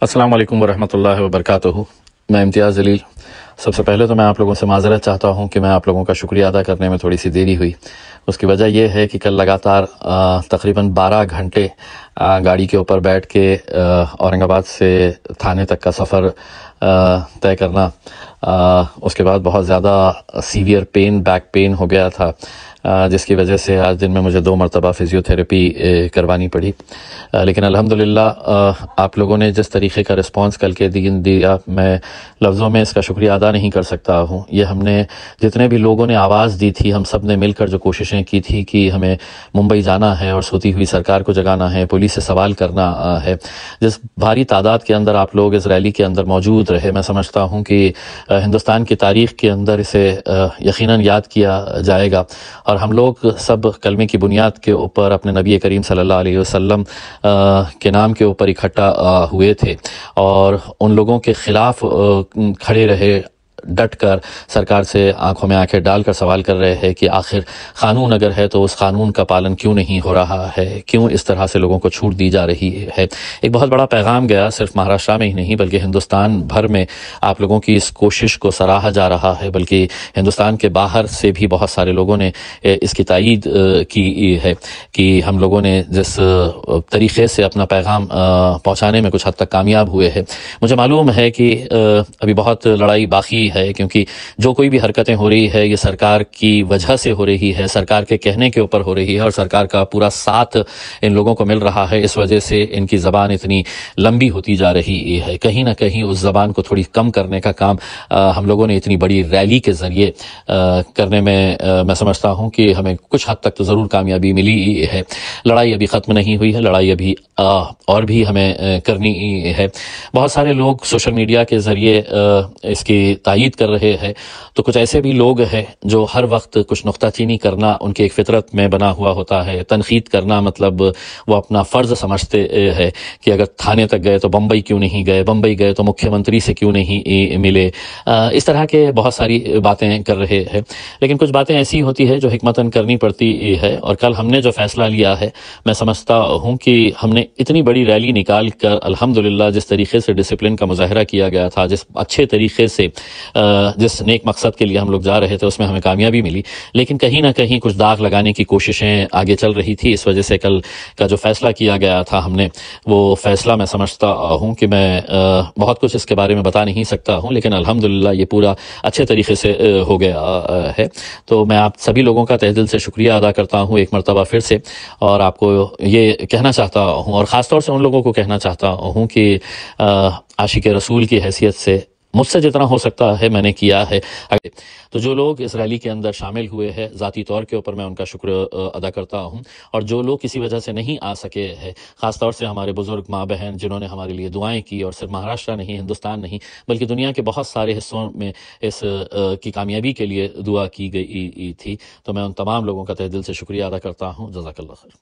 السلام علیکم ورحمۃ اللہ وبرکاتہ۔ میں امتیاز علیل۔ سب سے پہلے تو میں آپ لوگوں سے معذرت چاہتا ہوں کہ میں آپ لوگوں کا شکریہ ادا کرنے میں تھوڑی سی دیری ہوئی۔ اس کی وجہ یہ ہے کہ کل لگاتار تقریباً 12 گھنٹے گاڑی کے اوپر بیٹھ کے اورنگ آباد سے تھانے تک کا سفر طے کرنا، اس کے بعد بہت زیادہ سیویئر بیک پین ہو گیا تھا، جس کی وجہ سے آج دن میں مجھے 2 مرتبہ فزیو تھراپی کروانی پڑی۔ لیکن الحمدللہ آپ لوگوں نے جس طریقے کا رسپانس کل کے دن دیا، میں لفظوں میں اس کا شکریہ ادا نہیں کر سکتا ہوں۔ یہ ہم نے جتنے بھی لوگوں نے آواز دی تھی، ہم سب نے مل کر جو کوششیں کی تھی کہ ہمیں ممبئی جانا ہے اور سوتی ہوئی سرکار کو جگانا ہے، پولیس سے سوال کرنا ہے، جس بھاری تعداد کے اندر آپ لوگ اس ریلی کے اندر موجود رہے، میں سمجھتا ہوں کہ ہندوستان کی تاریخ کے اندر اسے یقیناً یاد کیا جائے گا۔ اور ہم لوگ سب کلمے کی بنیاد کے اوپر اپنے نبی کریم صلی اللہ علیہ وسلم کے نام کے اوپر اکٹھا ہوئے تھے اور ان لوگوں کے خلاف کھڑے رہے، ڈٹ کر سرکار سے آنکھوں میں آنکھیں ڈال کر سوال کر رہے ہیں کہ آخر قانون اگر ہے تو اس قانون کا پالن کیوں نہیں ہو رہا ہے، کیوں اس طرح سے لوگوں کو چھوٹ دی جا رہی ہے۔ ایک بہت بڑا پیغام گیا، صرف مہاراشٹر میں ہی نہیں بلکہ ہندوستان بھر میں آپ لوگوں کی اس کوشش کو سراہا جا رہا ہے، بلکہ ہندوستان کے باہر سے بھی بہت سارے لوگوں نے اس کی تائید کی ہے کہ ہم لوگوں نے جس طریقے سے اپنا پیغام پہنچانے میں کچھ حد تک کامیاب ہوئے ہیں۔ مجھے معلوم ہے کہ ابھی بہت لڑائی باقی ہے، کیونکہ جو کوئی بھی حرکتیں ہو رہی ہے یہ سرکار کی وجہ سے ہو رہی ہے، سرکار کے کہنے کے اوپر ہو رہی ہے، اور سرکار کا پورا ساتھ ان لوگوں کو مل رہا ہے۔ اس وجہ سے ان کی زبان اتنی لمبی ہوتی جا رہی ہے۔ کہیں نہ کہیں اس زبان کو تھوڑی کم کرنے کا کام ہم لوگوں نے اتنی بڑی ریلی کے ذریعے کرنے میں سمجھتا ہوں کہ ہمیں کچھ حد تک تو ضرور کامیابی ملی ہے۔ لڑائی ابھی ختم نہیں ہوئی ہے، لڑائی ابھی اور بھی ہمیں کرنی ہے۔ بہت سارے لوگ سوشل میڈیا کے ذریعے اس کی تائید کر رہے ہیں، تو کچھ ایسے بھی لوگ ہیں جو ہر وقت کچھ نکتہ چینی کرنا ان کے ایک فطرت میں بنا ہوا ہوتا ہے۔ تنقید کرنا مطلب وہ اپنا فرض سمجھتے ہیں کہ اگر تھانے تک گئے تو بمبئی کیوں نہیں گئے، بمبئی گئے تو مکھیہ منتری سے کیوں نہیں ملے، اس طرح کے بہت ساری باتیں کر رہے ہیں۔ لیکن کچھ باتیں ایسی ہوتی ہے جو حکمتاً کرنی پڑتی ہے، اور کل ہم نے جو فیصلہ لیا ہے، میں سمجھتا ہوں کہ ہم نے اتنی بڑی ریلی نکال کر الحمدللہ جس طریقے سے ڈسپلن کا مظاہرہ کیا گیا تھا، جس اچھے طریقے سے جس نیک مقصد کے لیے ہم لوگ جا رہے تھے، اس میں ہمیں کامیابی ملی، لیکن کہیں نہ کہیں کچھ داغ لگانے کی کوششیں آگے چل رہی تھی۔ اس وجہ سے کل کا جو فیصلہ کیا گیا تھا ہم نے، وہ فیصلہ میں سمجھتا ہوں کہ میں بہت کچھ اس کے بارے میں بتا نہیں سکتا ہوں، لیکن الحمدللہ یہ پورا اچھے طریقے سے ہو گیا ہے۔ تو میں آپ سبھی لوگوں کا تہ دل سے شکریہ ادا کرتا ہوں ایک مرتبہ پھر سے، اور آپ کو یہ کہنا چاہتا ہوں، اور خاص طور سے ان لوگوں کو کہنا چاہتا ہوں کہ عاشق رسول کی حیثیت سے مجھ سے جتنا ہو سکتا ہے میں نے کیا ہے۔ تو جو لوگ اس ریلی کے اندر شامل ہوئے ہیں، ذاتی طور کے اوپر میں ان کا شکر ادا کرتا ہوں، اور جو لوگ کسی وجہ سے نہیں آ سکے ہیں، خاص طور سے ہمارے بزرگ ماں بہن جنہوں نے ہمارے لیے دعائیں کی، اور صرف مہاراشٹر نہیں، ہندوستان نہیں بلکہ دنیا کے بہت سارے حصوں میں اس کی کامیابی کے لیے دعا کی گئی تھی، تو میں ان تمام لوگوں کا تہ دل سے شکریہ ادا کرتا ہوں۔ جزاک اللہ خیر۔